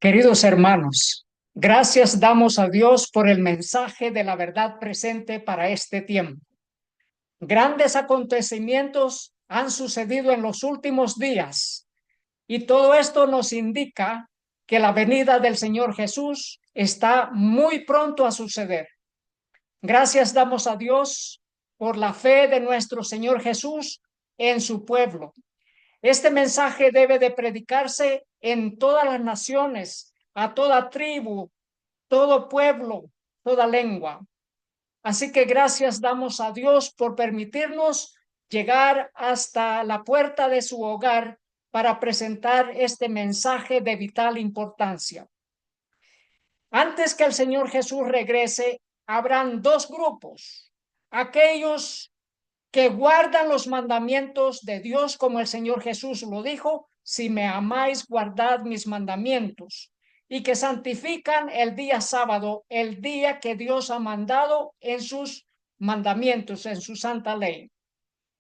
Queridos hermanos, gracias damos a Dios por el mensaje de la verdad presente para este tiempo. Grandes acontecimientos han sucedido en los últimos días y todo esto nos indica que la venida del Señor Jesús está muy pronto a suceder. Gracias damos a Dios por la fe de nuestro Señor Jesús en su pueblo. Este mensaje debe de predicarse en todas las naciones, a toda tribu, todo pueblo, toda lengua. Así que gracias damos a Dios por permitirnos llegar hasta la puerta de su hogar para presentar este mensaje de vital importancia. Antes que el Señor Jesús regrese, habrán dos grupos: aquellos que guardan los mandamientos de Dios, como el Señor Jesús lo dijo: si me amáis, guardad mis mandamientos, y que santifican el día sábado, el día que Dios ha mandado en sus mandamientos, en su santa ley.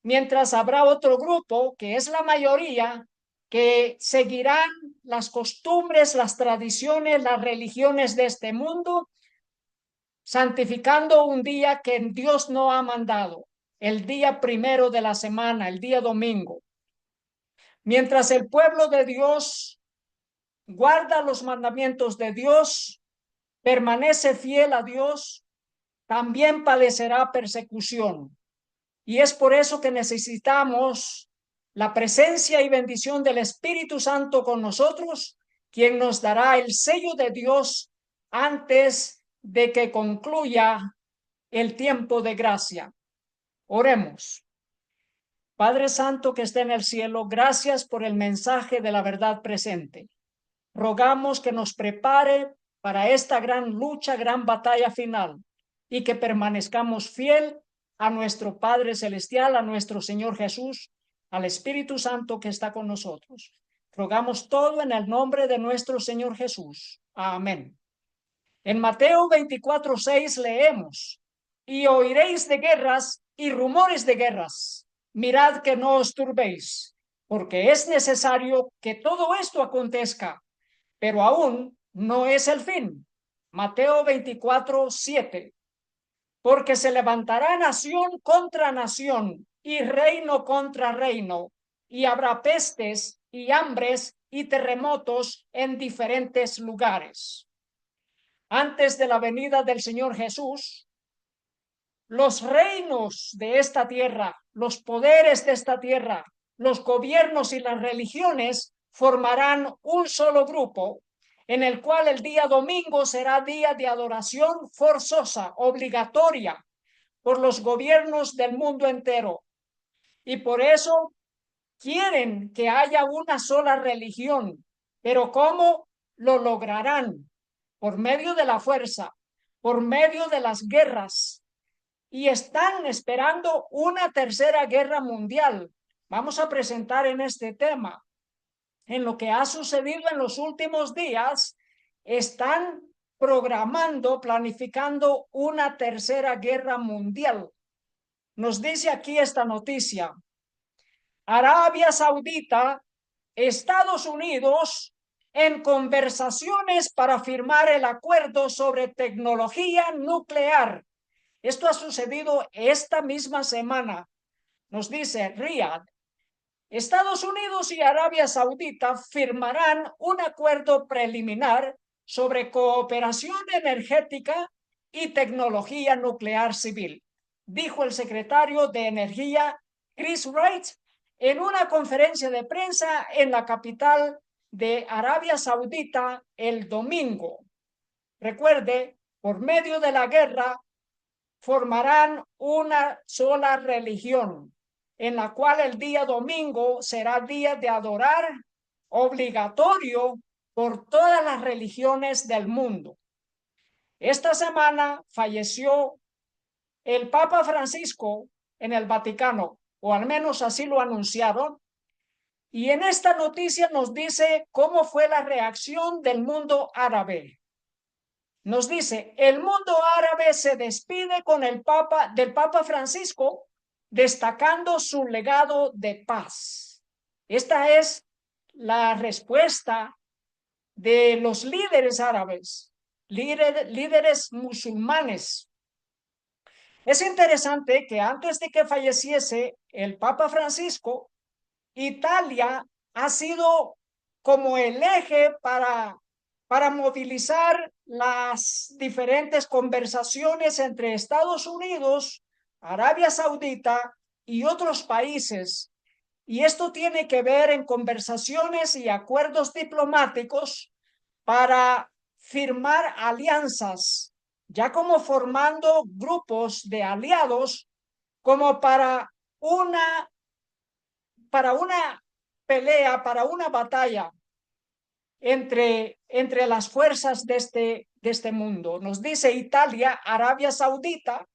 Mientras habrá otro grupo, que es la mayoría, que seguirán las costumbres, las tradiciones, las religiones de este mundo, santificando un día que Dios no ha mandado, el día primero de la semana, el día domingo. Mientras el pueblo de Dios guarda los mandamientos de Dios, permanece fiel a Dios, también padecerá persecución. Y es por eso que necesitamos la presencia y bendición del Espíritu Santo con nosotros, quien nos dará el sello de Dios antes de que concluya el tiempo de gracia. Oremos. Padre Santo que está en el cielo, gracias por el mensaje de la verdad presente. Rogamos que nos prepare para esta gran lucha, gran batalla final, y que permanezcamos fiel a nuestro Padre Celestial, a nuestro Señor Jesús, al Espíritu Santo que está con nosotros. Rogamos todo en el nombre de nuestro Señor Jesús. Amén. En Mateo 24:6 leemos: y oiréis de guerras y rumores de guerras. Mirad que no os turbéis, porque es necesario que todo esto acontezca, pero aún no es el fin. Mateo 24:7. Porque se levantará nación contra nación y reino contra reino, y habrá pestes y hambres y terremotos en diferentes lugares. Antes de la venida del Señor Jesús, los reinos de esta tierra, los poderes de esta tierra, los gobiernos y las religiones formarán un solo grupo, en el cual el día domingo será día de adoración forzosa, obligatoria, por los gobiernos del mundo entero. Y por eso quieren que haya una sola religión. Pero ¿cómo lo lograrán? Por medio de la fuerza, por medio de las guerras, y están esperando una tercera guerra mundial. Vamos a presentar en este tema, en lo que ha sucedido en los últimos días, están programando, planificando una tercera guerra mundial. Nos dice aquí esta noticia: Arabia Saudita, Estados Unidos, en conversaciones para firmar el acuerdo sobre tecnología nuclear. Esto ha sucedido esta misma semana. Nos dice Riyadh: Estados Unidos y Arabia Saudita firmarán un acuerdo preliminar sobre cooperación energética y tecnología nuclear civil, dijo el secretario de Energía Chris Wright en una conferencia de prensa en la capital de Arabia Saudita el domingo. Recuerde, por medio de la guerra formarán una sola religión, en la cual el día domingo será día de adorar, obligatorio por todas las religiones del mundo. Esta semana falleció el Papa Francisco en el Vaticano, o al menos así lo anunciaron, y en esta noticia nos dice cómo fue la reacción del mundo árabe. Nos dice: el mundo árabe se despide con del Papa Francisco, destacando su legado de paz. Esta es la respuesta de los líderes árabes, líderes musulmanes. Es interesante que antes de que falleciese el Papa Francisco, Italia ha sido como el eje para movilizar las diferentes conversaciones entre Estados Unidos, Arabia Saudita y otros países. Y esto tiene que ver en conversaciones y acuerdos diplomáticos para firmar alianzas, ya como formando grupos de aliados como para una pelea, para una batalla entre las fuerzas de este mundo. Nos dice Italia, Arabia Saudita,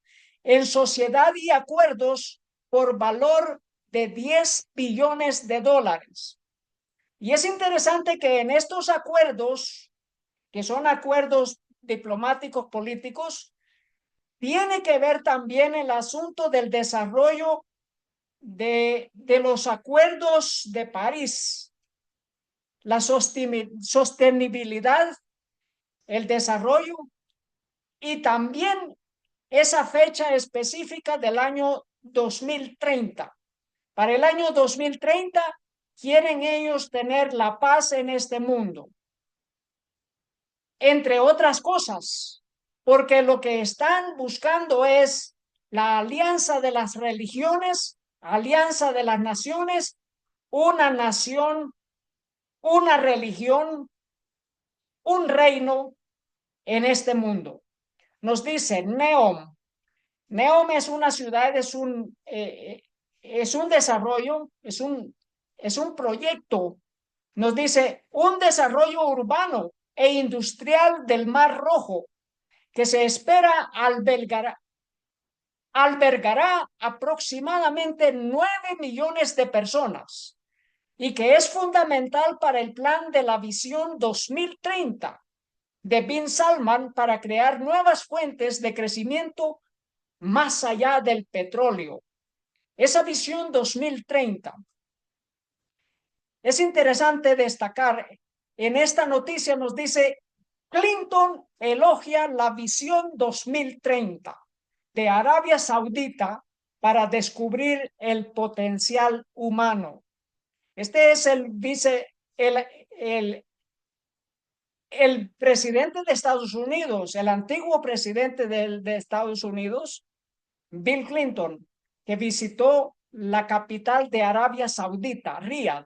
en sociedad y acuerdos por valor de 10 billones de dólares. Y es interesante que en estos acuerdos, que son acuerdos diplomáticos políticos, tiene que ver también el asunto del desarrollo de los acuerdos de París, la sostenibilidad, el desarrollo y también esa fecha específica del año 2030. Para el año 2030 quieren ellos tener la paz en este mundo, entre otras cosas, porque lo que están buscando es la alianza de las religiones, alianza de las naciones, una nación, una religión, un reino en este mundo. Nos dice Neom. Neom es una ciudad, es un desarrollo, es un proyecto. Nos dice un desarrollo urbano e industrial del Mar Rojo que se espera albergará aproximadamente 9 millones de personas y que es fundamental para el plan de la Visión 2030 de Bin Salman para crear nuevas fuentes de crecimiento más allá del petróleo. Esa visión 2030. Es interesante destacar, en esta noticia nos dice, Clinton elogia la visión 2030 de Arabia Saudita para descubrir el potencial humano. Este es el presidente de Estados Unidos, el antiguo presidente de Estados Unidos, Bill Clinton, que visitó la capital de Arabia Saudita, Riad.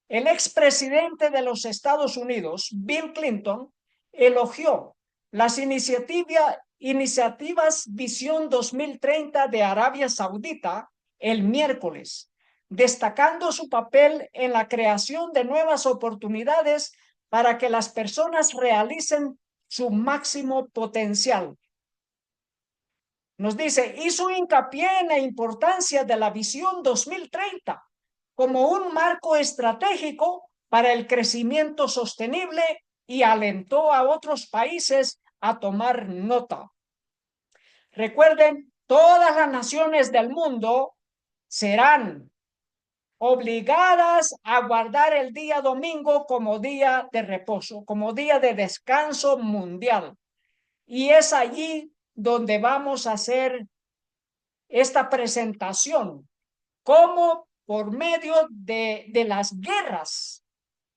El expresidente de los Estados Unidos, Bill Clinton, elogió las iniciativas Visión 2030 de Arabia Saudita el miércoles, destacando su papel en la creación de nuevas oportunidades para que las personas realicen su máximo potencial. Nos dice, hizo hincapié en la importancia de la Visión 2030 como un marco estratégico para el crecimiento sostenible y alentó a otros países a tomar nota. Recuerden, todas las naciones del mundo serán obligadas a guardar el día domingo como día de reposo, como día de descanso mundial. Y es allí donde vamos a hacer esta presentación, cómo por medio de las guerras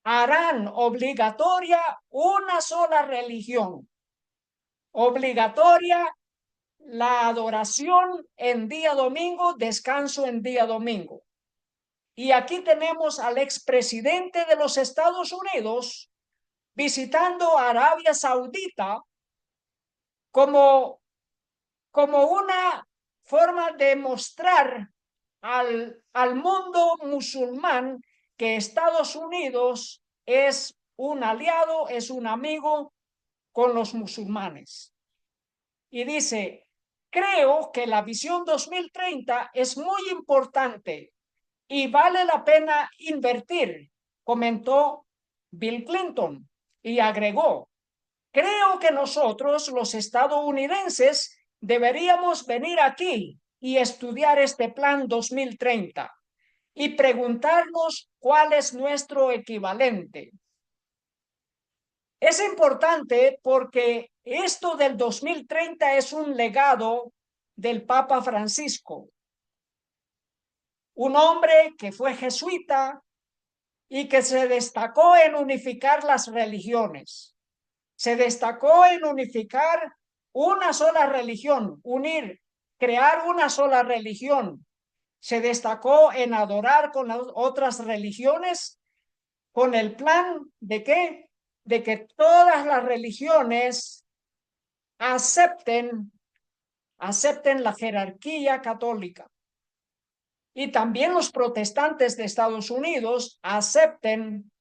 harán obligatoria una sola religión, obligatoria la adoración en día domingo, descanso en día domingo. Y aquí tenemos al expresidente de los Estados Unidos visitando Arabia Saudita como una forma de mostrar al mundo musulmán que Estados Unidos es un aliado, es un amigo con los musulmanes. Y dice, creo que la visión 2030 es muy importante y vale la pena invertir, comentó Bill Clinton, y agregó, creo que nosotros, los estadounidenses, deberíamos venir aquí y estudiar este plan 2030 y preguntarnos cuál es nuestro equivalente. Es importante porque esto del 2030 es un legado del Papa Francisco, un hombre que fue jesuita y que se destacó en unificar las religiones. Se destacó en unificar una sola religión, unir, crear una sola religión. Se destacó en adorar con las otras religiones con el plan de qué? De que todas las religiones acepten, acepten la jerarquía católica. Y también los protestantes de Estados Unidos acepten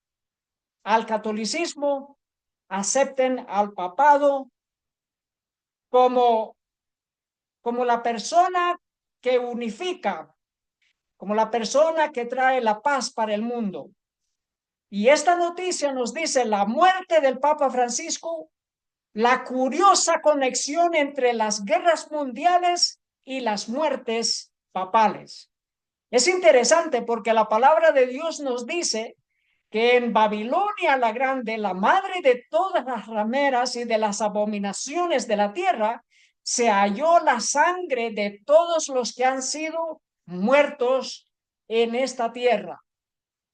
al catolicismo, acepten al papado como, como la persona que unifica, como la persona que trae la paz para el mundo. Y esta noticia nos dice la muerte del Papa Francisco, la curiosa conexión entre las guerras mundiales y las muertes papales. Es interesante porque la palabra de Dios nos dice que en Babilonia la Grande, la madre de todas las rameras y de las abominaciones de la tierra, se halló la sangre de todos los que han sido muertos en esta tierra.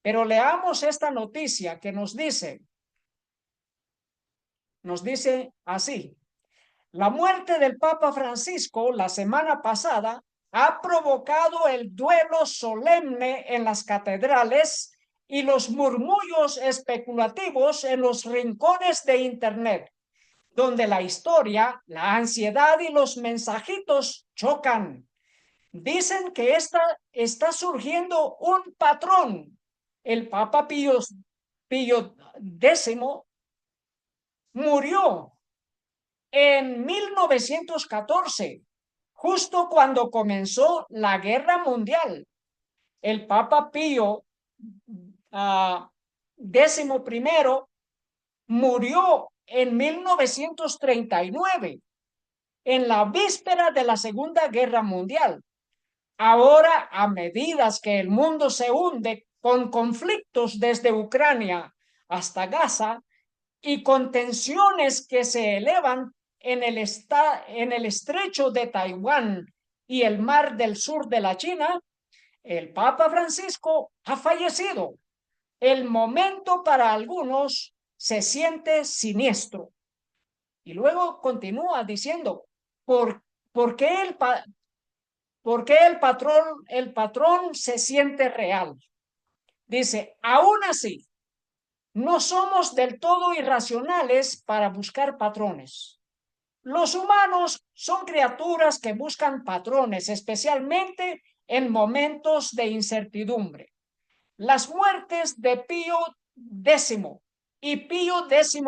Pero leamos esta noticia que nos dice así: la muerte del Papa Francisco la semana pasada ha provocado el duelo solemne en las catedrales y los murmullos especulativos en los rincones de Internet, donde la historia, la ansiedad y los mensajitos chocan. Dicen que está surgiendo un patrón. El Papa Pío X murió en 1914, justo cuando comenzó la Guerra Mundial. El Papa Pío XI murió en 1939, en la víspera de la Segunda Guerra Mundial. Ahora, a medida que el mundo se hunde con conflictos desde Ucrania hasta Gaza y con tensiones que se elevan en el estrecho de Taiwán y el mar del sur de la China, el Papa Francisco ha fallecido. El momento para algunos se siente siniestro. Y luego continúa diciendo, ¿por, por qué el patrón se siente real? Dice, aún así, no somos del todo irracionales para buscar patrones. Los humanos son criaturas que buscan patrones, especialmente en momentos de incertidumbre. Las muertes de Pío X y Pío XI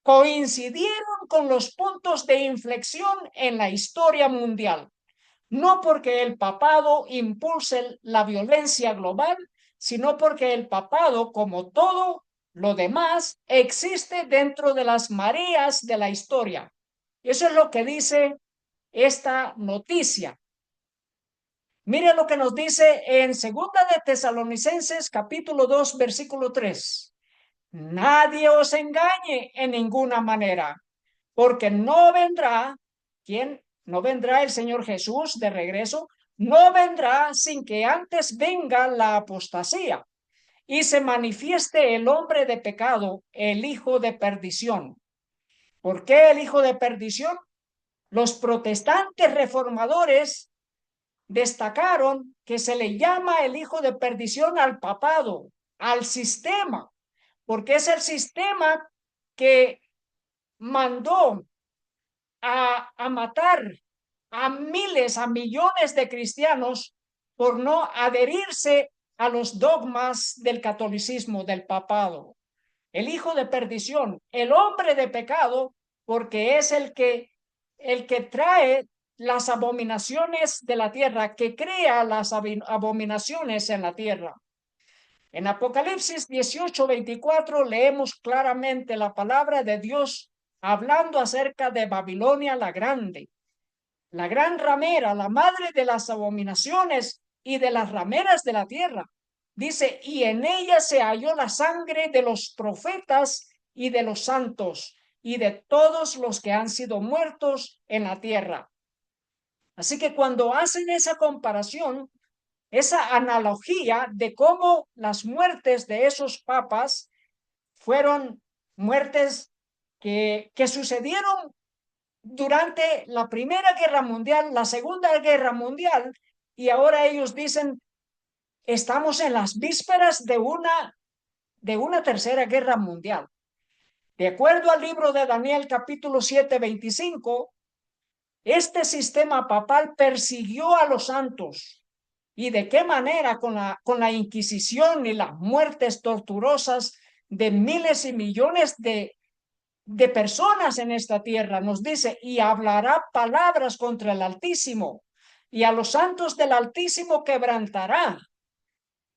coincidieron con los puntos de inflexión en la historia mundial, no porque el papado impulse la violencia global, sino porque el papado, como todo lo demás, existe dentro de las mareas de la historia. Eso es lo que dice esta noticia. Mire lo que nos dice en Segunda de Tesalonicenses, capítulo 2, versículo 3. Nadie os engañe en ninguna manera, porque no vendrá, ¿quién? No vendrá el Señor Jesús de regreso, no vendrá sin que antes venga la apostasía y se manifieste el hombre de pecado, el hijo de perdición. ¿Por qué el hijo de perdición? Los protestantes reformadores destacaron que se le llama el hijo de perdición al papado, al sistema, porque es el sistema que mandó a matar a miles, a millones de cristianos por no adherirse a los dogmas del catolicismo, del papado. El hijo de perdición, el hombre de pecado, porque es el que trae las abominaciones de la tierra, que crea las abominaciones en la tierra. En Apocalipsis 18:24 leemos claramente la palabra de Dios hablando acerca de Babilonia la Grande, la gran ramera, la madre de las abominaciones y de las rameras de la tierra. Dice, y en ella se halló la sangre de los profetas y de los santos y de todos los que han sido muertos en la tierra. Así que cuando hacen esa comparación, esa analogía de cómo las muertes de esos papas fueron muertes que sucedieron durante la Primera Guerra Mundial, la Segunda Guerra Mundial, y ahora ellos dicen, estamos en las vísperas de una Tercera Guerra Mundial. De acuerdo al libro de Daniel capítulo 7, 25, este sistema papal persiguió a los santos. ¿Y de qué manera? Con la Inquisición y las muertes torturosas de miles y millones de personas en esta tierra. Nos dice, y hablará palabras contra el Altísimo, y a los santos del Altísimo quebrantará,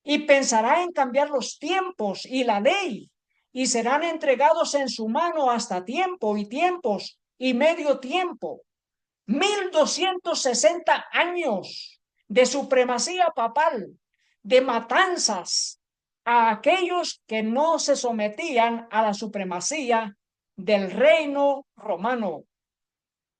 y pensará en cambiar los tiempos y la ley, y serán entregados en su mano hasta tiempo y tiempos y medio tiempo. 1260 años de supremacía papal, de matanzas a aquellos que no se sometían a la supremacía del reino romano.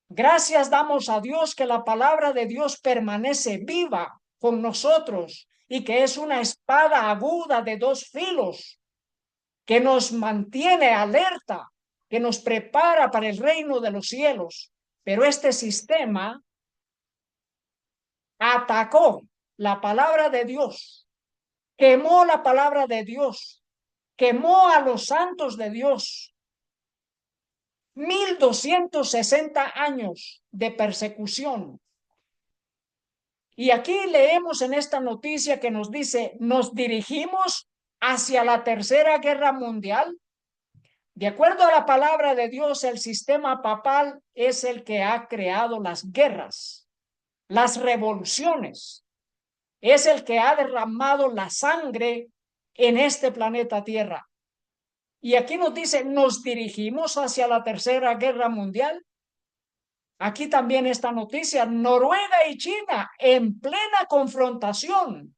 Gracias damos a Dios que la palabra de Dios permanece viva con nosotros y que es una espada aguda de dos filos que nos mantiene alerta, que nos prepara para el reino de los cielos. Pero este sistema atacó la palabra de Dios, quemó la palabra de Dios, quemó a los santos de Dios. 1260 años de persecución. Y aquí leemos en esta noticia que nos dice, nos dirigimos hacia la Tercera Guerra Mundial. De acuerdo a la palabra de Dios, el sistema papal es el que ha creado las guerras, las revoluciones. Es el que ha derramado la sangre en este planeta Tierra. Y aquí nos dice, nos dirigimos hacia la Tercera Guerra Mundial. Aquí también esta noticia, Noruega y China en plena confrontación.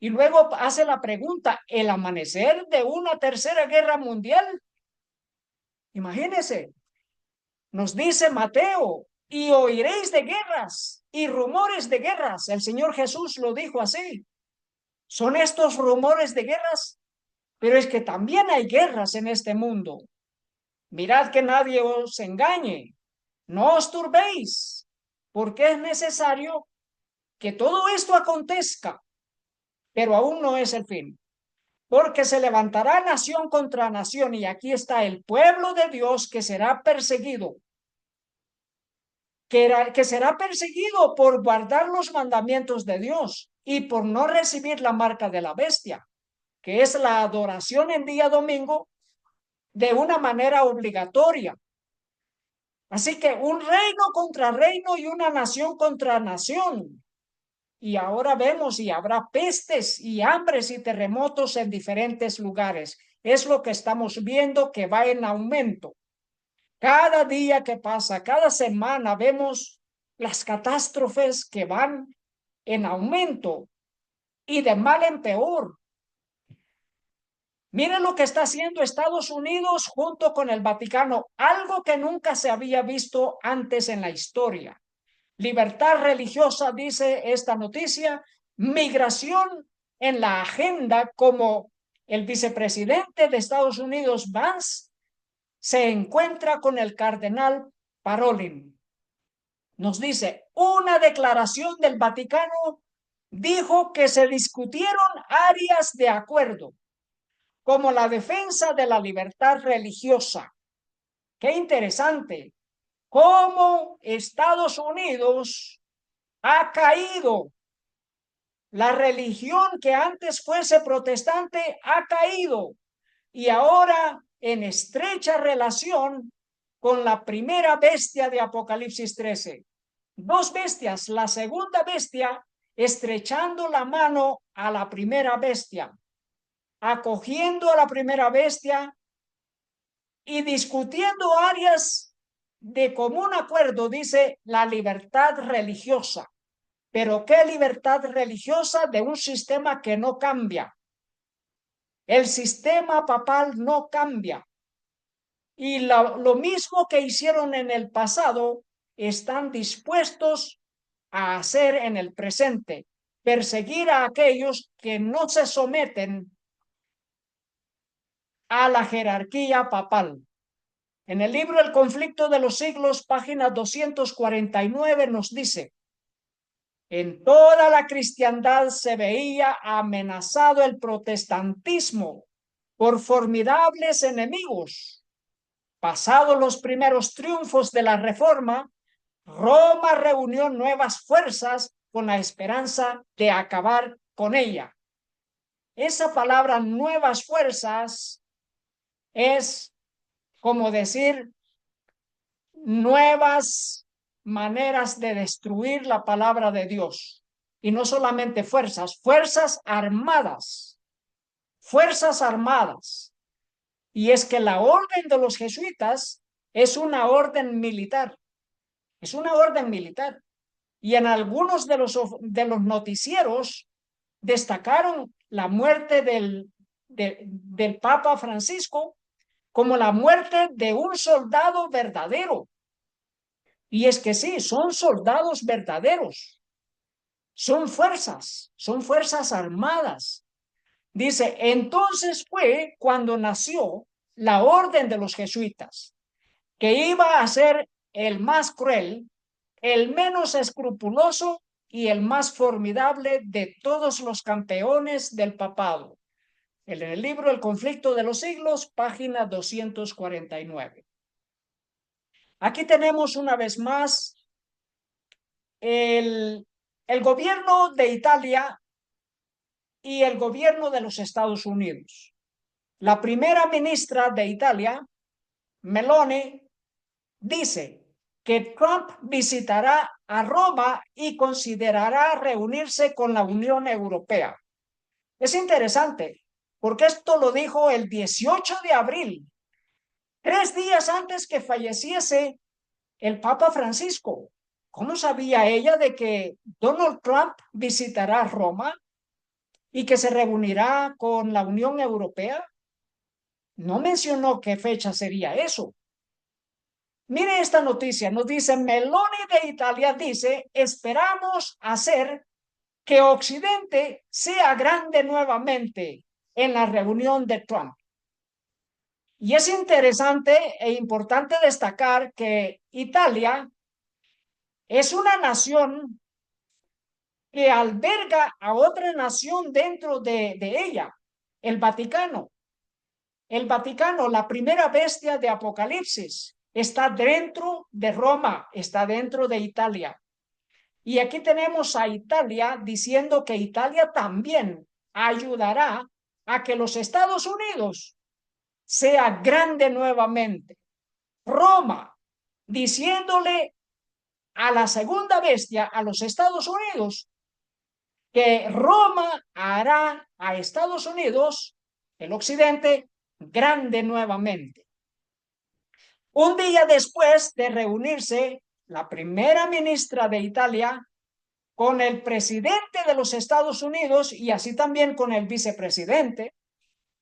Y luego hace la pregunta, ¿el amanecer de una Tercera Guerra Mundial? Imagínense, nos dice Mateo, y oiréis de guerras y rumores de guerras. El Señor Jesús lo dijo así. ¿Son estos rumores de guerras? Pero es que también hay guerras en este mundo. Mirad que nadie os engañe. No os turbéis, porque es necesario que todo esto acontezca, pero aún no es el fin. Porque se levantará nación contra nación, y aquí está el pueblo de Dios que será perseguido. Que será perseguido por guardar los mandamientos de Dios y por no recibir la marca de la bestia, que es la adoración en día domingo de una manera obligatoria. Así que un reino contra reino y una nación contra nación. Y ahora vemos y habrá pestes y hambres y terremotos en diferentes lugares. Es lo que estamos viendo que va en aumento. Cada día que pasa, cada semana vemos las catástrofes que van en aumento y de mal en peor. Miren lo que está haciendo Estados Unidos junto con el Vaticano, algo que nunca se había visto antes en la historia. Libertad religiosa, dice esta noticia, migración en la agenda, como el vicepresidente de Estados Unidos, Vance, se encuentra con el cardenal Parolin. Nos dice, una declaración del Vaticano dijo que se discutieron áreas de acuerdo, como la defensa de la libertad religiosa. Qué interesante, cómo Estados Unidos ha caído. La religión que antes fuese protestante ha caído y ahora en estrecha relación con la primera bestia de Apocalipsis 13. Dos bestias, la segunda bestia estrechando la mano a la primera bestia, acogiendo a la primera bestia y discutiendo áreas de común acuerdo, dice la libertad religiosa. Pero ¿qué libertad religiosa de un sistema que no cambia? El sistema papal no cambia. Y lo mismo que hicieron en el pasado, están dispuestos a hacer en el presente, perseguir a aquellos que no se someten a la jerarquía papal. En el libro El conflicto de los siglos, página 249, nos dice: en toda la cristiandad se veía amenazado el protestantismo por formidables enemigos. Pasados los primeros triunfos de la Reforma, Roma reunió nuevas fuerzas con la esperanza de acabar con ella. Esa palabra nuevas fuerzas es como decir nuevas maneras de destruir la palabra de Dios. Y no solamente fuerzas, fuerzas armadas, fuerzas armadas. Y es que la orden de los jesuitas es una orden militar, es una orden militar. Y en algunos de los noticieros destacaron la muerte del Papa Francisco como la muerte de un soldado verdadero. Y es que sí, son soldados verdaderos, son fuerzas armadas. Dice, entonces fue cuando nació la orden de los jesuitas, que iba a ser el más cruel, el menos escrupuloso y el más formidable de todos los campeones del papado. En el libro El conflicto de los siglos, página 249. Aquí tenemos una vez más el, el gobierno de Italia y el gobierno de los Estados Unidos. La primera ministra de Italia, Meloni, dice que Trump visitará a Roma y considerará reunirse con la Unión Europea. Es interesante, porque esto lo dijo el 18 de abril, 3 días antes que falleciese el Papa Francisco. ¿Cómo sabía ella de que Donald Trump visitará Roma y que se reunirá con la Unión Europea? No mencionó qué fecha sería eso. Mire esta noticia, nos dice Meloni de Italia, dice, esperamos hacer que Occidente sea grande nuevamente en la reunión de Trump. Y es interesante e importante destacar que Italia es una nación que alberga a otra nación dentro de ella, el Vaticano. El Vaticano, la primera bestia de Apocalipsis, está dentro de Roma, está dentro de Italia. Y aquí tenemos a Italia diciendo que Italia también ayudará a que los Estados Unidos sea grande nuevamente. Roma diciéndole a la segunda bestia, a los Estados Unidos, que Roma hará a Estados Unidos, el occidente, grande nuevamente. Un día después de reunirse la primera ministra de Italia con el presidente de los Estados Unidos y así también con el vicepresidente,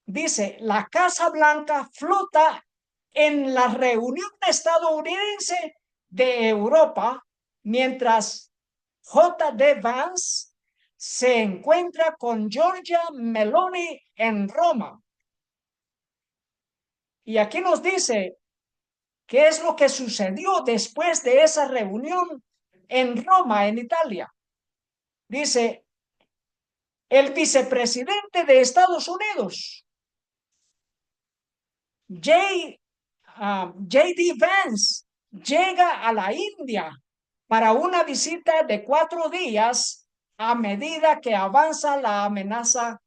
dice, la Casa Blanca flota en la reunión estadounidense de Europa, mientras J.D. Vance se encuentra con Giorgia Meloni en Roma. Y aquí nos dice qué es lo que sucedió después de esa reunión en Roma, en Italia. Dice, el vicepresidente de Estados Unidos, J.D. Vance, llega a la India para una visita de 4 días a medida que avanza la amenaza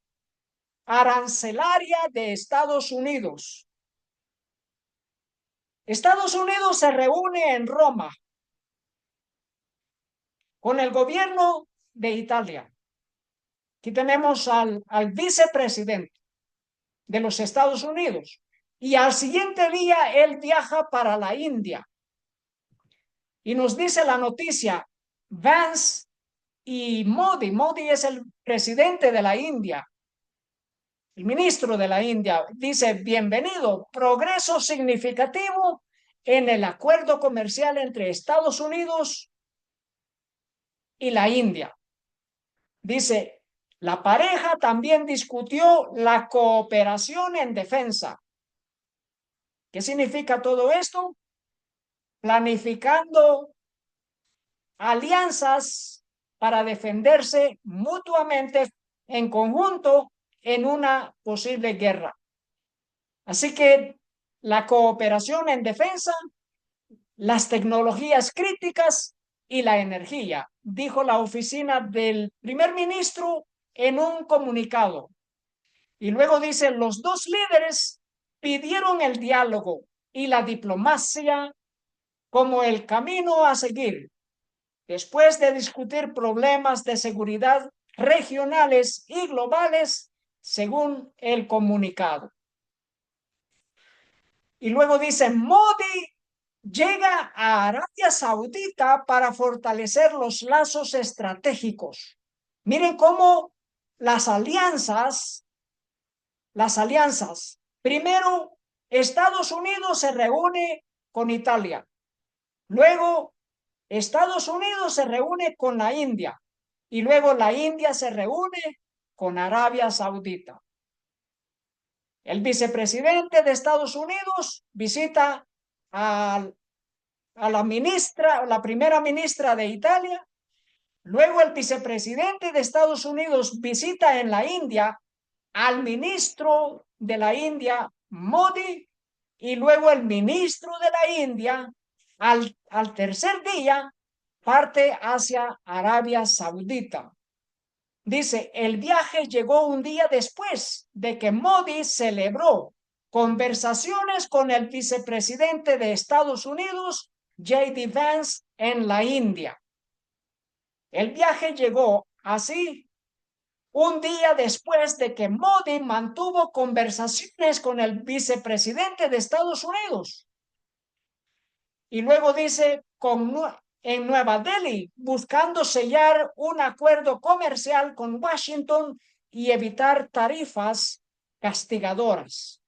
arancelaria de Estados Unidos. Estados Unidos se reúne en Roma con el gobierno de Italia. Aquí tenemos al vicepresidente de los Estados Unidos. Y al siguiente día él viaja para la India. Y nos dice la noticia, Vance y Modi es el presidente de la India, el ministro de la India, dice: bienvenido, progreso significativo en el acuerdo comercial entre Estados Unidos y la India. Dice: la pareja también discutió la cooperación en defensa. ¿Qué significa todo esto? Planificando alianzas para defenderse mutuamente en conjunto en una posible guerra. Así que la cooperación en defensa, las tecnologías críticas y la energía, dijo la oficina del primer ministro en un comunicado. Y luego dice: los dos líderes pidieron el diálogo y la diplomacia como el camino a seguir, después de discutir problemas de seguridad regionales y globales, según el comunicado. Y luego dice: Modi llega a Arabia Saudita para fortalecer los lazos estratégicos. Miren cómo las alianzas. Primero, Estados Unidos se reúne con Italia. Luego, Estados Unidos se reúne con la India. Y luego la India se reúne con Arabia Saudita. El vicepresidente de Estados Unidos visita a la primera ministra de Italia. Luego el vicepresidente de Estados Unidos visita en la India al ministro de la India, Modi, y luego el ministro de la India, al tercer día, parte hacia Arabia Saudita. Dice: el viaje llegó un día después de que Modi celebró conversaciones con el vicepresidente de Estados Unidos, J.D. Vance, en la India. El viaje llegó así un día después de que Modi mantuvo conversaciones con el vicepresidente de Estados Unidos. Y luego dice: en Nueva Delhi, buscando sellar un acuerdo comercial con Washington y evitar tarifas castigadoras.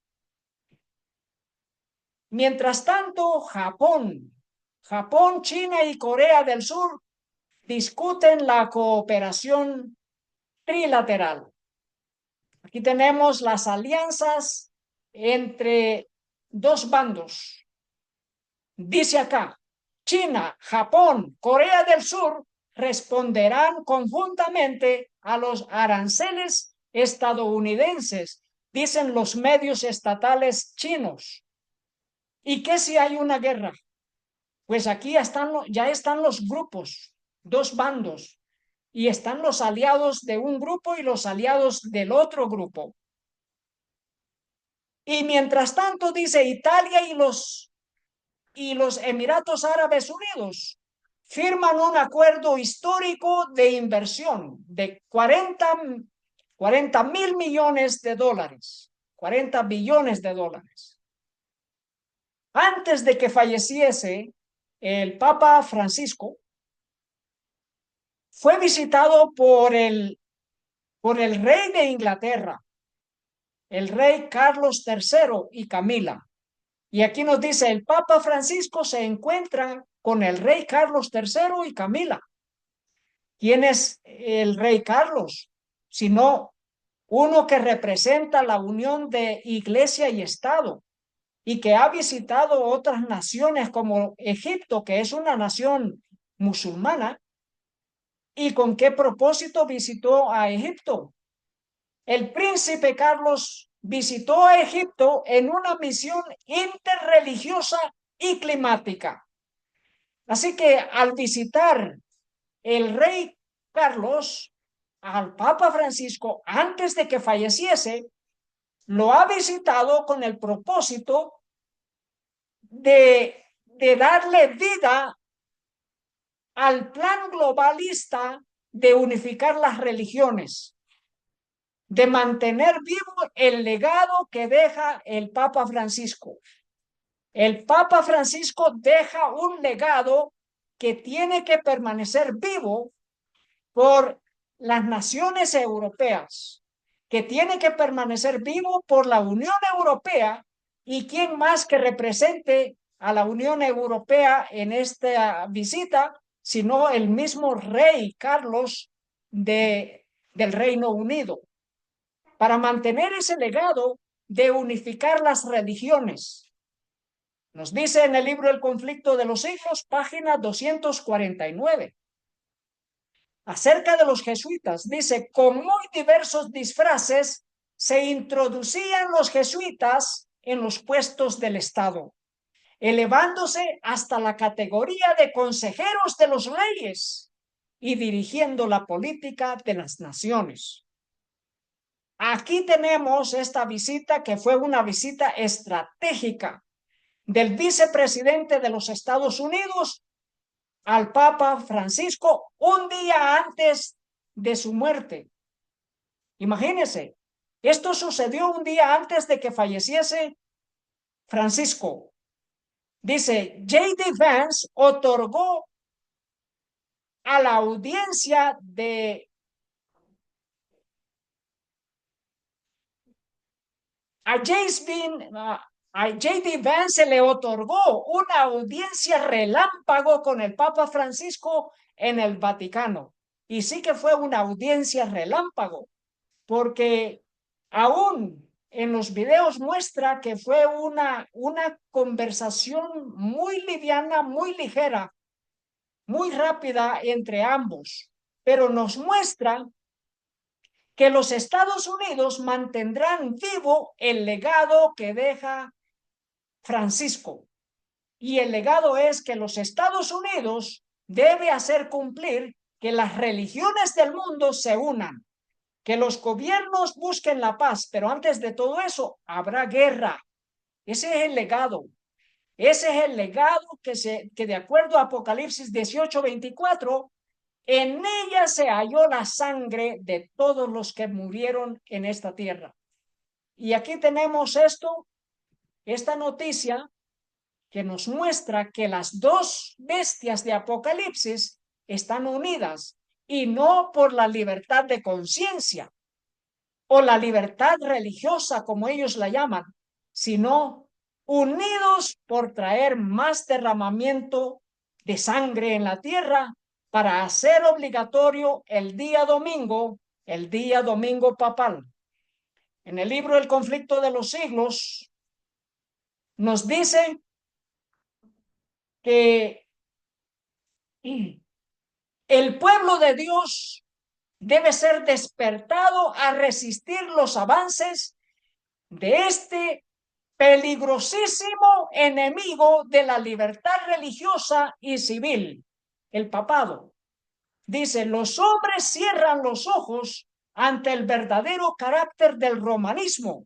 Mientras tanto, Japón, China y Corea del Sur discuten la cooperación trilateral. Aquí tenemos las alianzas entre dos bandos. Dice acá: China, Japón, Corea del Sur responderán conjuntamente a los aranceles estadounidenses, dicen los medios estatales chinos. ¿Y qué si hay una guerra? Pues aquí ya están los grupos, dos bandos, y están los aliados de un grupo y los aliados del otro grupo. Y mientras tanto, dice, Italia y los Emiratos Árabes Unidos firman un acuerdo histórico de inversión de 40.000 millones de dólares, 40 billones de dólares. Antes de que falleciese el Papa Francisco, fue visitado por el rey de Inglaterra, el rey Carlos III y Camila. Y aquí nos dice: el Papa Francisco se encuentra con el rey Carlos III y Camila. ¿Quién es el rey Carlos? Sino uno que representa la unión de iglesia y Estado y que ha visitado otras naciones como Egipto, que es una nación musulmana. ¿Y con qué propósito visitó a Egipto? El príncipe Carlos visitó a Egipto en una misión interreligiosa y climática. Así que al visitar el rey Carlos al Papa Francisco antes de que falleciese, lo ha visitado con el propósito de darle vida al plan globalista de unificar las religiones, de mantener vivo el legado que deja el Papa Francisco. El Papa Francisco deja un legado que tiene que permanecer vivo por las naciones europeas, que tiene que permanecer vivo por la Unión Europea. ¿Y quién más que represente a la Unión Europea en esta visita, sino el mismo rey Carlos del Reino Unido, para mantener ese legado de unificar las religiones? Nos dice en el libro El conflicto de los siglos, página 249. Acerca de los jesuitas, dice: con muy diversos disfraces se introducían los jesuitas en los puestos del Estado, elevándose hasta la categoría de consejeros de los reyes y dirigiendo la política de las naciones. Aquí tenemos esta visita, que fue una visita estratégica del vicepresidente de los Estados Unidos al Papa Francisco un día antes de su muerte. Imagínense, esto sucedió un día antes de que falleciese Francisco. Dice, J.D. Vance otorgó a la audiencia de a J.D. Vance le otorgó una audiencia relámpago con el Papa Francisco en el Vaticano. Y sí que fue una audiencia relámpago, porque aún en los videos muestra que fue una conversación muy liviana, muy ligera, muy rápida entre ambos, pero nos muestra que los Estados Unidos mantendrán vivo el legado que deja Francisco. Y el legado es que los Estados Unidos debe hacer cumplir que las religiones del mundo se unan, que los gobiernos busquen la paz, pero antes de todo eso habrá guerra. Ese es el legado. Ese es el legado que de acuerdo a Apocalipsis 18:24, en ella se halló la sangre de todos los que murieron en esta tierra. Y aquí tenemos esta noticia que nos muestra que las dos bestias de Apocalipsis están unidas, y no por la libertad de conciencia o la libertad religiosa, como ellos la llaman, sino unidos por traer más derramamiento de sangre en la tierra, para hacer obligatorio el día domingo papal. En el libro El conflicto de los siglos nos dice que el pueblo de Dios debe ser despertado a resistir los avances de este peligrosísimo enemigo de la libertad religiosa y civil, el papado. Dice, los hombres cierran los ojos ante el verdadero carácter del romanismo,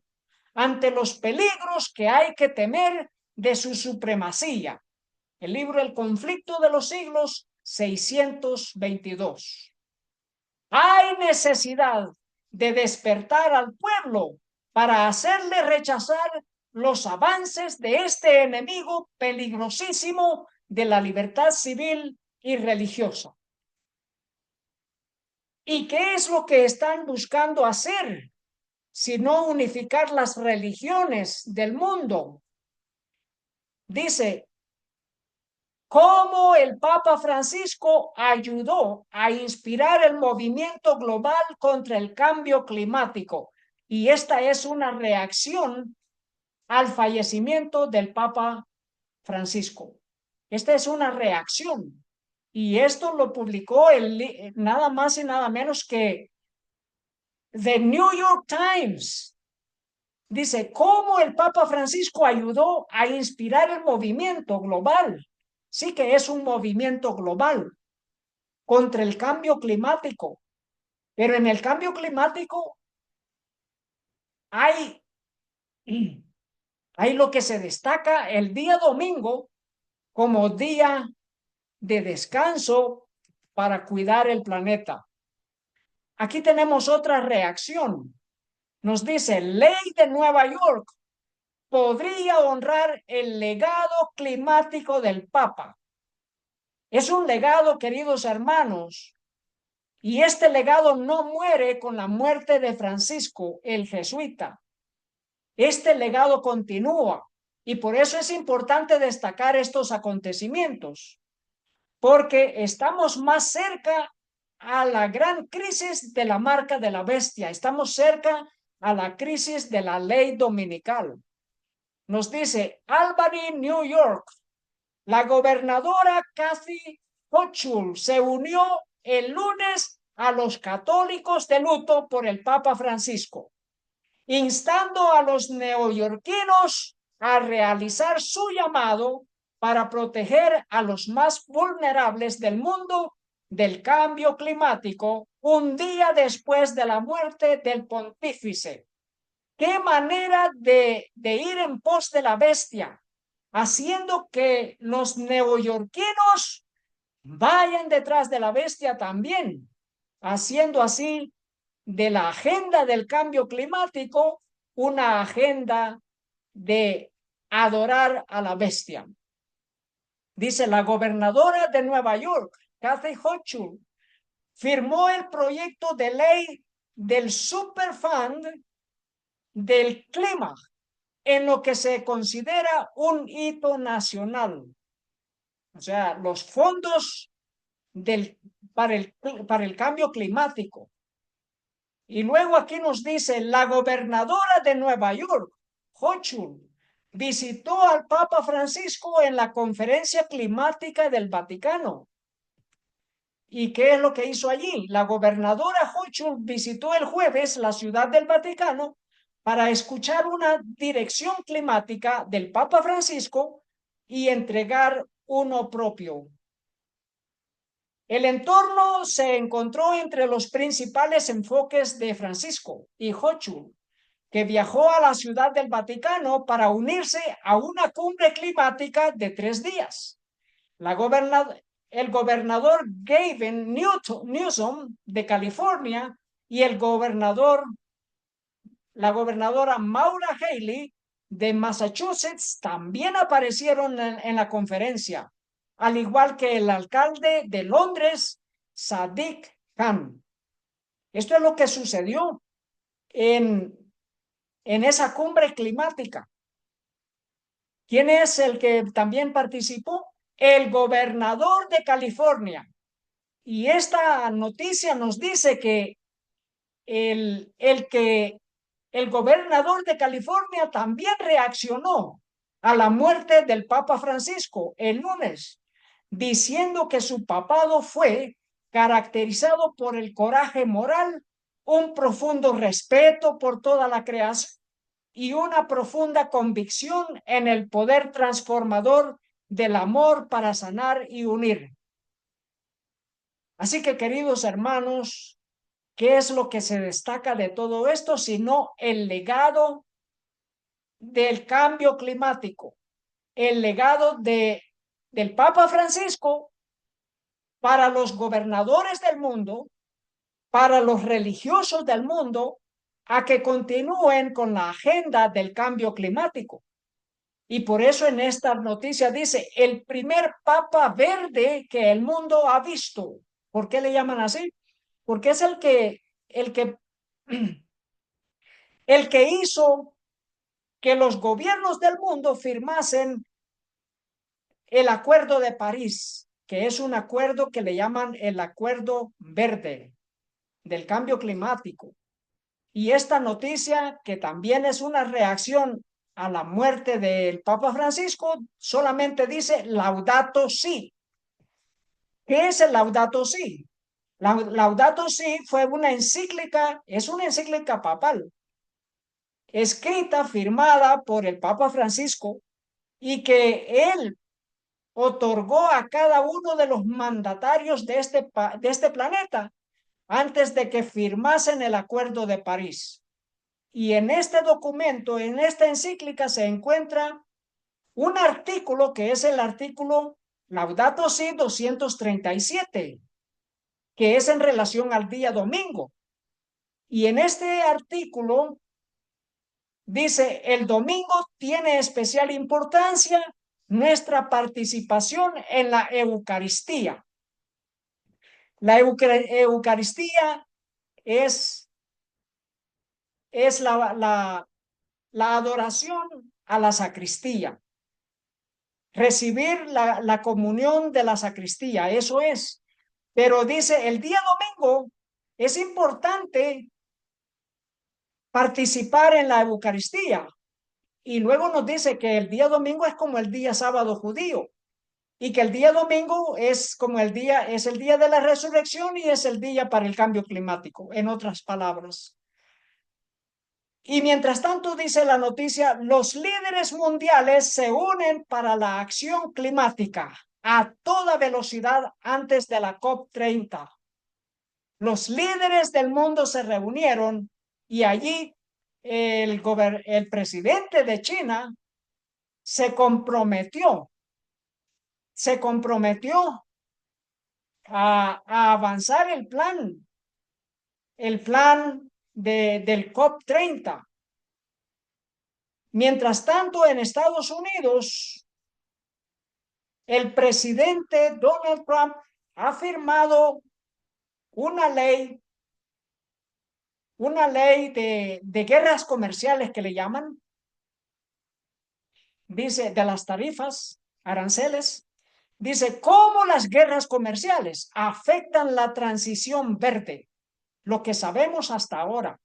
ante los peligros que hay que temer de su supremacía. El libro El conflicto de los siglos, 622. Hay necesidad de despertar al pueblo para hacerle rechazar los avances de este enemigo peligrosísimo de la libertad civil y religiosa. ¿Y qué es lo que están buscando hacer, sino unificar las religiones del mundo? Dice, cómo el Papa Francisco ayudó a inspirar el movimiento global contra el cambio climático. Y esta es una reacción al fallecimiento del Papa Francisco. Esta es una reacción. Y esto lo publicó nada más y nada menos que The New York Times. Dice, cómo el Papa Francisco ayudó a inspirar el movimiento global. Sí que es un movimiento global contra el cambio climático. Pero en el cambio climático hay lo que se destaca el día domingo como día de descanso para cuidar el planeta. Aquí tenemos otra reacción. Nos dice, ley de Nueva York podría honrar el legado climático del Papa. Es un legado, queridos hermanos, Y este legado no muere con la muerte de Francisco, el jesuita. Este legado continúa y por eso es importante destacar estos acontecimientos, porque estamos más cerca a la gran crisis de la marca de la bestia, estamos cerca a la crisis de la ley dominical. Nos dice Albany, New York, la gobernadora Kathy Hochul se unió el lunes a los católicos de luto por el Papa Francisco, instando a los neoyorquinos a realizar su llamado para proteger a los más vulnerables del mundo del cambio climático un día después de la muerte del pontífice. Qué manera de ir en pos de la bestia, haciendo que los neoyorquinos vayan detrás de la bestia también, haciendo así de la agenda del cambio climático una agenda de adorar a la bestia. Dice la gobernadora de Nueva York, Kathy Hochul, firmó el proyecto de ley del Superfund del clima en lo que se considera un hito nacional. O sea, los fondos para el cambio climático. Y luego aquí nos dice, la gobernadora de Nueva York, Hochul, visitó al Papa Francisco en la conferencia climática del Vaticano. ¿Y qué es lo que hizo allí? La gobernadora Hochul visitó el jueves la ciudad del Vaticano para escuchar una dirección climática del Papa Francisco y entregar uno propio. El entorno se encontró entre los principales enfoques de Francisco y Hochul, que viajó a la ciudad del Vaticano para unirse a una cumbre climática de 3 días. El gobernador Gavin Newsom de California y la gobernadora Maura Haley de Massachusetts también aparecieron en la conferencia, al igual que el alcalde de Londres, Sadiq Khan. Esto es lo que sucedió en esa cumbre climática. ¿Quién es el que también participó? El gobernador de California. Y esta noticia nos dice que el gobernador de California también reaccionó a la muerte del Papa Francisco el lunes, diciendo que su papado fue caracterizado por el coraje moral, un profundo respeto por toda la creación y una profunda convicción en el poder transformador del amor para sanar y unir. Así que, queridos hermanos, ¿qué es lo que se destaca de todo esto? Sino el legado del cambio climático, el legado del Papa Francisco para los gobernadores del mundo, para los religiosos del mundo, a que continúen con la agenda del cambio climático. Y por eso en esta noticia dice, el primer papa verde que el mundo ha visto. ¿Por qué le llaman así? Porque es el que hizo que los gobiernos del mundo firmasen el Acuerdo de París, que es un acuerdo que le llaman el Acuerdo Verde del cambio climático. Y esta noticia, que también es una reacción a la muerte del Papa Francisco, solamente dice Laudato Si. ¿Qué es el Laudato Si? Laudato Si fue una encíclica, es una encíclica papal, escrita, firmada por el Papa Francisco, y que él otorgó a cada uno de los mandatarios de este planeta antes de que firmasen el Acuerdo de París. Y en este documento, en esta encíclica, se encuentra un artículo que es el artículo Laudato Si 237, que es en relación al día domingo. Y en este artículo dice, el domingo tiene especial importancia nuestra participación en la Eucaristía. La Eucaristía es la adoración a la sacristía, recibir la comunión de la sacristía, eso es. Pero dice, el día domingo es importante participar en la Eucaristía. Y luego nos dice que el día domingo es como el día sábado judío y que el día domingo es como es el día de la resurrección y es el día para el cambio climático, en otras palabras. Y mientras tanto, dice la noticia, los líderes mundiales se unen para la acción climática a toda velocidad antes de la COP30. Los líderes del mundo se reunieron y allí el presidente de China se comprometió a avanzar el plan del COP30. Mientras tanto, en Estados Unidos, el presidente Donald Trump ha firmado una ley, de guerras comerciales que le llaman, dice, de las tarifas, aranceles, dice, cómo las guerras comerciales afectan la transición verde, lo que sabemos hasta ahora,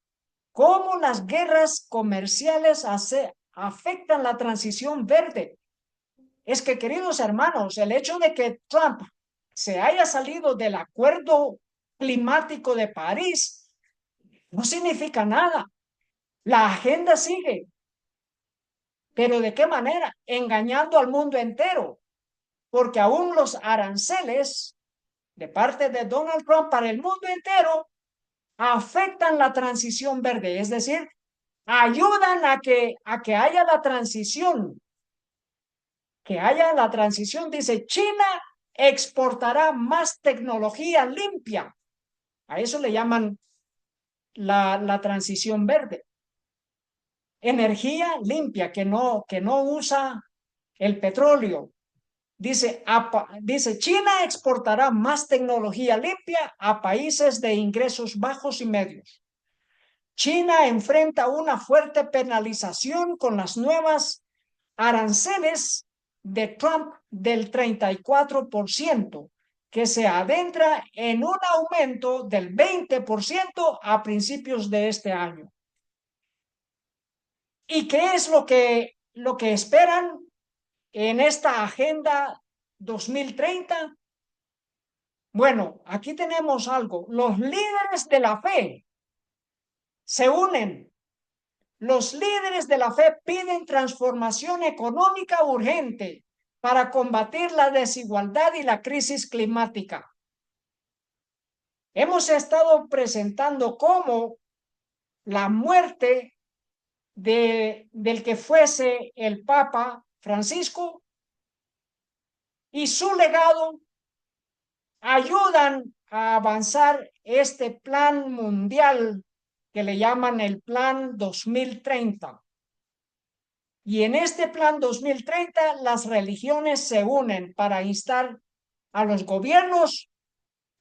cómo las guerras comerciales afectan la transición verde. Es que, queridos hermanos, el hecho de que Trump se haya salido del acuerdo climático de París no significa nada. La agenda sigue. ¿Pero de qué manera? Engañando al mundo entero. Porque aún los aranceles de parte de Donald Trump para el mundo entero afectan la transición verde. Es decir, ayudan a que haya la transición. Que haya la transición. Dice, China exportará más tecnología limpia. A eso le llaman la transición verde. Energía limpia que no usa el petróleo. Dice, China exportará más tecnología limpia a países de ingresos bajos y medios. China enfrenta una fuerte penalización con las nuevas aranceles de Trump del 34%, que se adentra en un aumento del 20% a principios de este año. ¿Y qué es lo que esperan en esta Agenda 2030? Bueno, aquí tenemos algo. Los líderes de la fe se unen. Los líderes de la fe piden transformación económica urgente para combatir la desigualdad y la crisis climática. Hemos estado presentando cómo la muerte del que fuese el Papa Francisco y su legado ayudan a avanzar este plan mundial que le llaman el Plan 2030. Y en este Plan 2030 las religiones se unen para instar a los gobiernos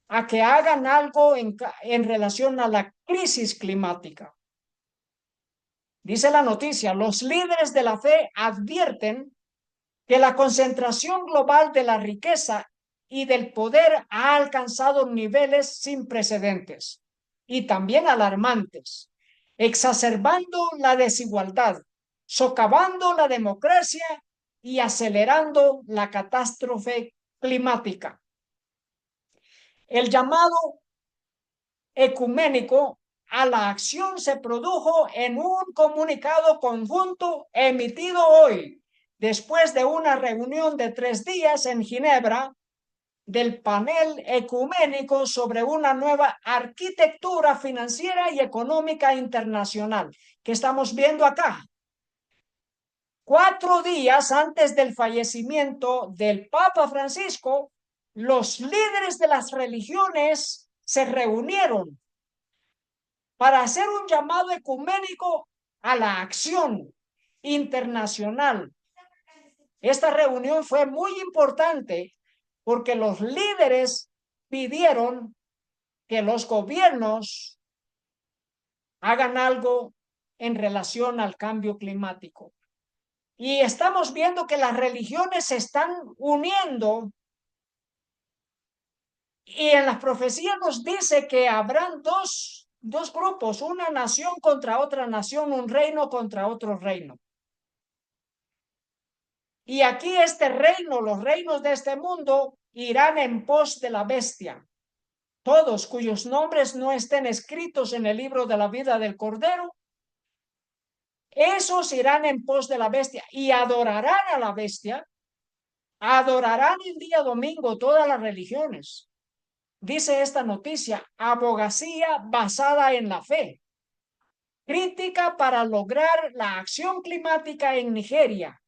a que hagan algo en relación a la crisis climática. Dice la noticia, los líderes de la fe advierten que la concentración global de la riqueza y del poder ha alcanzado niveles sin precedentes y también alarmantes, exacerbando la desigualdad, socavando la democracia y acelerando la catástrofe climática. El llamado ecuménico a la acción se produjo en un comunicado conjunto emitido hoy, después de una reunión de 3 días en Ginebra del panel ecuménico sobre una nueva arquitectura financiera y económica internacional que estamos viendo acá. 4 días antes del fallecimiento del Papa Francisco, los líderes de las religiones se reunieron para hacer un llamado ecuménico a la acción internacional. Esta reunión fue muy importante porque los líderes pidieron que los gobiernos hagan algo en relación al cambio climático. Y estamos viendo que las religiones se están uniendo y en las profecías nos dice que habrán dos grupos, una nación contra otra nación, un reino contra otro reino. Y aquí este reino, los reinos de este mundo, irán en pos de la bestia. Todos cuyos nombres no estén escritos en el libro de la vida del Cordero, esos irán en pos de la bestia y adorarán a la bestia, adorarán el día domingo todas las religiones. Dice esta noticia, abogacía basada en la fe. Crítica para lograr la acción climática en Nigeria,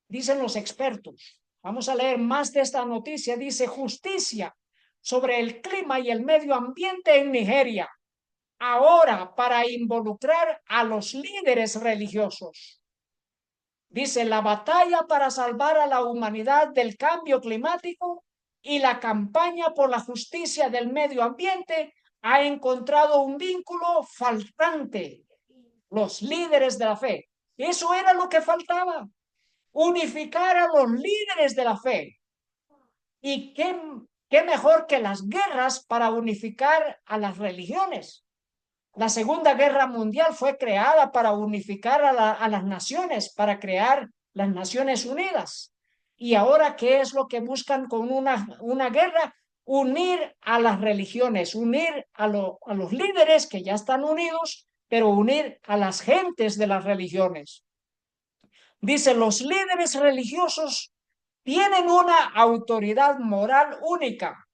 dicen los expertos. Vamos a leer más de esta noticia. Dice justicia sobre el clima y el medio ambiente en Nigeria. Ahora para involucrar a los líderes religiosos. Dice la batalla para salvar a la humanidad del cambio climático y la campaña por la justicia del medio ambiente ha encontrado un vínculo faltante. Los líderes de la fe. Eso era lo que faltaba. Unificar a los líderes de la fe. ¿Y qué mejor que las guerras para unificar a las religiones? La Segunda Guerra Mundial fue creada para unificar a las naciones, para crear las Naciones Unidas. Y ahora, ¿qué es lo que buscan con una guerra? Unir a las religiones, unir a los líderes que ya están unidos, pero unir a las gentes de las religiones. Dice, los líderes religiosos tienen una autoridad moral única.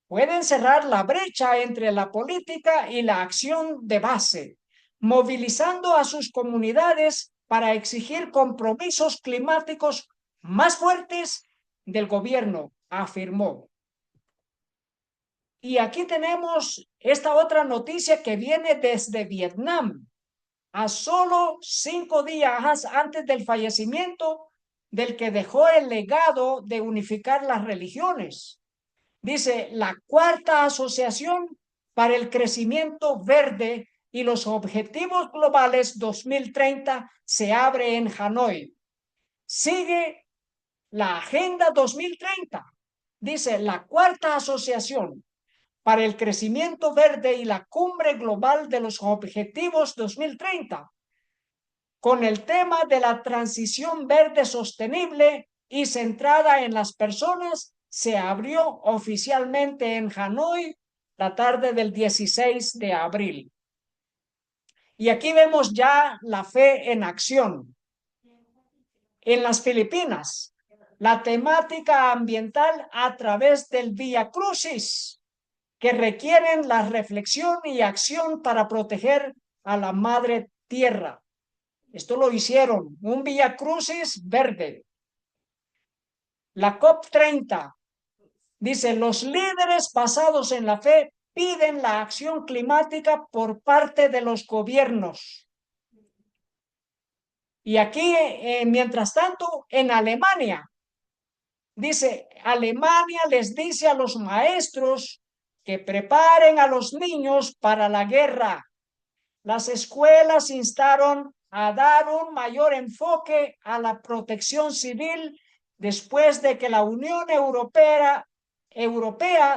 Pueden cerrar la brecha entre la política y la acción de base, movilizando a sus comunidades para exigir compromisos climáticos más fuertes del gobierno, afirmó. Y aquí tenemos esta otra noticia que viene desde Vietnam, a solo 5 días antes del fallecimiento del que dejó el legado de unificar las religiones. Dice, la Cuarta Asociación para el Crecimiento Verde y los Objetivos Globales 2030 se abre en Hanoi. Sigue la Agenda 2030. Dice, la Cuarta Asociación para el Crecimiento Verde y la Cumbre Global de los Objetivos 2030, con el tema de la transición verde sostenible y centrada en las personas, se abrió oficialmente en Hanoi la tarde del 16 de abril. Y aquí vemos ya la fe en acción. En las Filipinas, la temática ambiental a través del Vía Crucis, que requieren la reflexión y acción para proteger a la madre tierra. Esto lo hicieron, un Vía Crucis verde. La COP30 dice, los líderes basados en la fe piden la acción climática por parte de los gobiernos. Y aquí, mientras tanto, en Alemania, dice, Alemania les dice a los maestros que preparen a los niños para la guerra. Las escuelas instaron a dar un mayor enfoque a la protección civil después de que la Unión Europea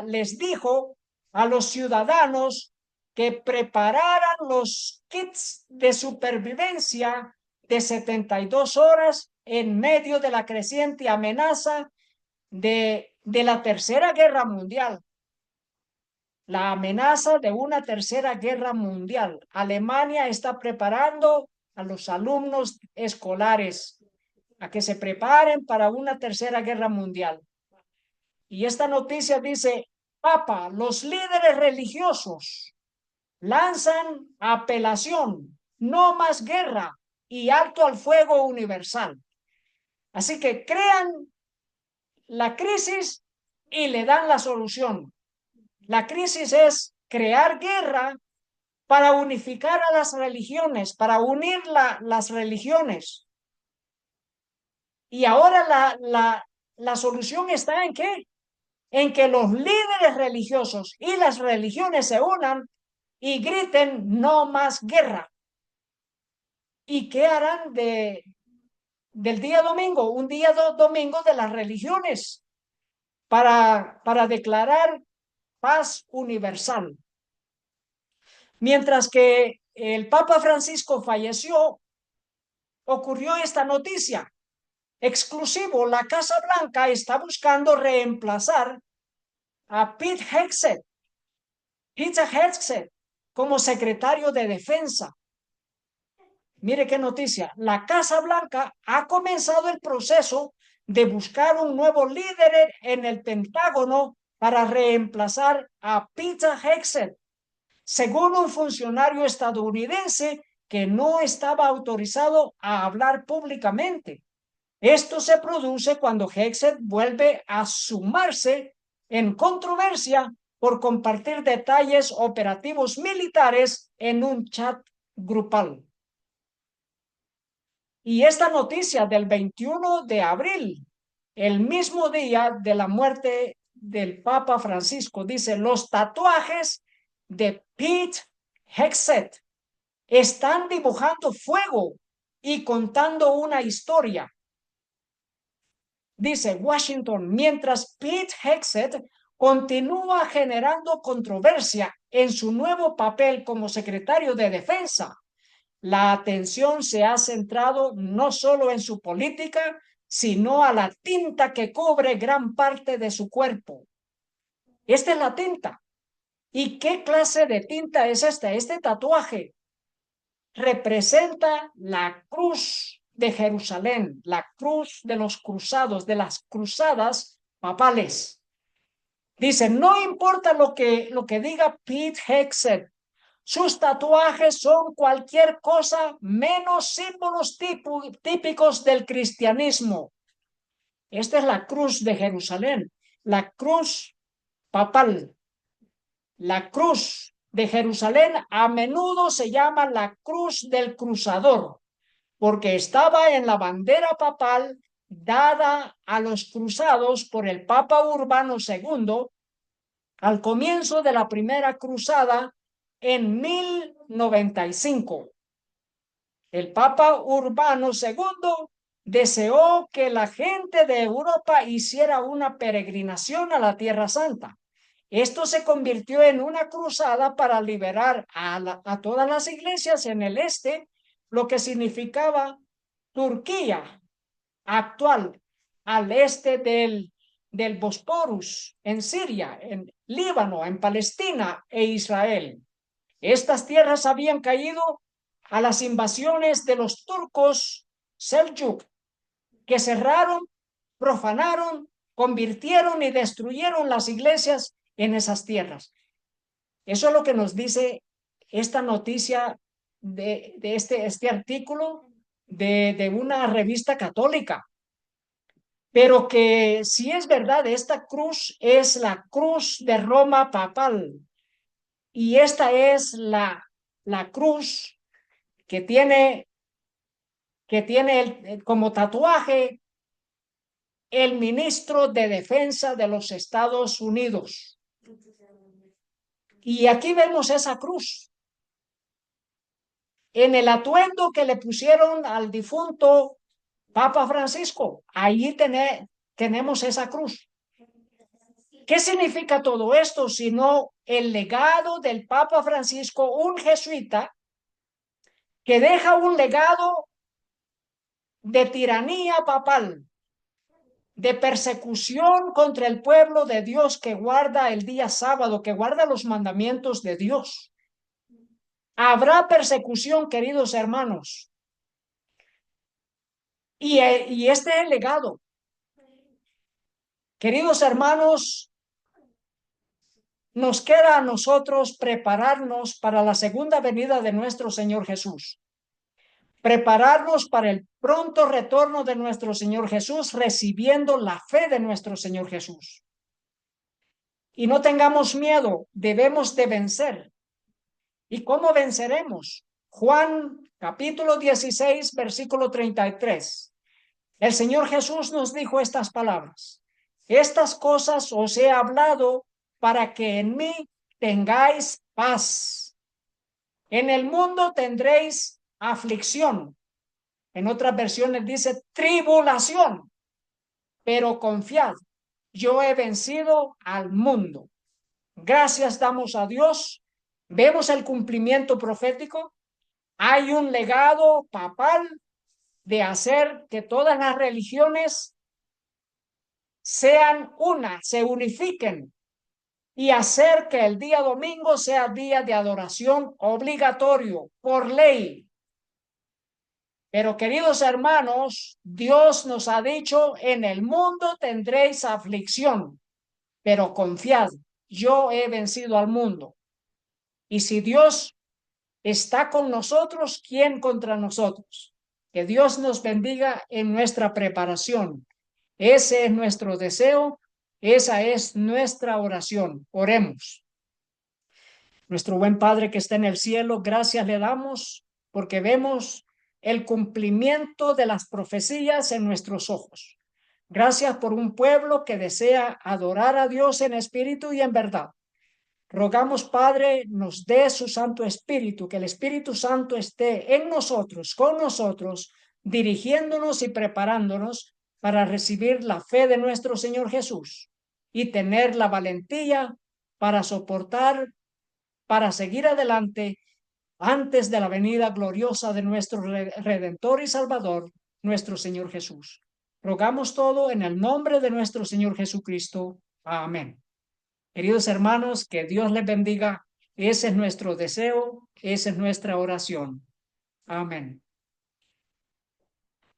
les dijo a los ciudadanos que prepararan los kits de supervivencia de 72 horas en medio de la creciente amenaza de la Tercera Guerra Mundial. La amenaza de una tercera guerra mundial. Alemania está preparando a los alumnos escolares a que se preparen para una tercera guerra mundial. Y esta noticia dice, Papa, los líderes religiosos lanzan apelación, no más guerra y alto al fuego universal. Así que crean la crisis y le dan la solución. La crisis es crear guerra para unificar a las religiones, para unir las religiones. Y ahora la solución está en ¿qué? en que los líderes religiosos y las religiones se unan y griten no más guerra. ¿Y qué harán del día domingo? Un día domingo de las religiones para declarar paz universal. Mientras que el Papa Francisco falleció, ocurrió esta noticia. Exclusivo, la Casa Blanca está buscando reemplazar a Pete Hegseth como secretario de Defensa. Mire qué noticia. La Casa Blanca ha comenzado el proceso de buscar un nuevo líder en el Pentágono para reemplazar a Peter Hegseth, según un funcionario estadounidense que no estaba autorizado a hablar públicamente. Esto se produce cuando Hegseth vuelve a sumarse en controversia por compartir detalles operativos militares en un chat grupal. Y esta noticia del 21 de abril, el mismo día de la muerte del Papa Francisco, dice: los tatuajes de Pete Hegseth están dibujando fuego y contando una historia. Dice Washington, mientras Pete Hegseth continúa generando controversia en su nuevo papel como secretario de Defensa, la atención se ha centrado no solo en su política, sino a la tinta que cubre gran parte de su cuerpo. Esta es la tinta. ¿Y qué clase de tinta es esta? Este tatuaje representa la cruz de Jerusalén, la cruz de los cruzados, de las cruzadas papales. Dice, no importa lo que diga Pete Hegseth, sus tatuajes son cualquier cosa menos símbolos típicos del cristianismo. Esta es la cruz de Jerusalén, la cruz papal. La cruz de Jerusalén a menudo se llama la cruz del cruzador, porque estaba en la bandera papal dada a los cruzados por el Papa Urbano II al comienzo de la primera cruzada en 1095. El Papa Urbano II deseó que la gente de Europa hiciera una peregrinación a la Tierra Santa. Esto se convirtió en una cruzada para liberar a todas las iglesias en el este, lo que significaba Turquía actual, al este del Bosporus, en Siria, en Líbano, en Palestina e Israel. Estas tierras habían caído a las invasiones de los turcos Seljuk, que cerraron, profanaron, convirtieron y destruyeron las iglesias en esas tierras. Eso es lo que nos dice esta noticia de este artículo de una revista católica. Pero que si es verdad, esta cruz es la cruz de Roma papal. Y esta es la cruz que tiene como tatuaje el ministro de Defensa de los Estados Unidos. Y aquí vemos esa cruz. En el atuendo que le pusieron al difunto Papa Francisco, ahí tenemos esa cruz. ¿Qué significa todo esto? Sino el legado del Papa Francisco, un jesuita que deja un legado de tiranía papal, de persecución contra el pueblo de Dios que guarda el día sábado, que guarda los mandamientos de Dios. Habrá persecución, queridos hermanos. Y este es el legado. Queridos hermanos, nos queda a nosotros prepararnos para la segunda venida de nuestro Señor Jesús. Prepararnos para el pronto retorno de nuestro Señor Jesús, recibiendo la fe de nuestro Señor Jesús. Y no tengamos miedo, debemos de vencer. ¿Y cómo venceremos? Juan capítulo 16, versículo 33. El Señor Jesús nos dijo estas palabras: Estas cosas os he hablado para que en mí tengáis paz. En el mundo tendréis aflicción. En otras versiones dice tribulación, pero confiad, yo he vencido al mundo. Gracias damos a Dios. Vemos el cumplimiento profético. Hay un legado papal de hacer que todas las religiones sean una, se unifiquen y hacer que el día domingo sea día de adoración obligatorio por ley. Pero queridos hermanos, Dios nos ha dicho, en el mundo tendréis aflicción, pero confiad, yo he vencido al mundo. Y si Dios está con nosotros, ¿quién contra nosotros? Que Dios nos bendiga en nuestra preparación. Ese es nuestro deseo, esa es nuestra oración. Oremos. Nuestro buen Padre que está en el cielo, gracias le damos porque vemos el cumplimiento de las profecías en nuestros ojos. Gracias por un pueblo que desea adorar a Dios en espíritu y en verdad. Rogamos, Padre, nos dé su Santo Espíritu, que el Espíritu Santo esté en nosotros, con nosotros, dirigiéndonos y preparándonos para recibir la fe de nuestro Señor Jesús y tener la valentía para soportar, para seguir adelante antes de la venida gloriosa de nuestro Redentor y Salvador, nuestro Señor Jesús. Rogamos todo en el nombre de nuestro Señor Jesucristo. Amén. Queridos hermanos, que Dios les bendiga. Ese es nuestro deseo, esa es nuestra oración. Amén.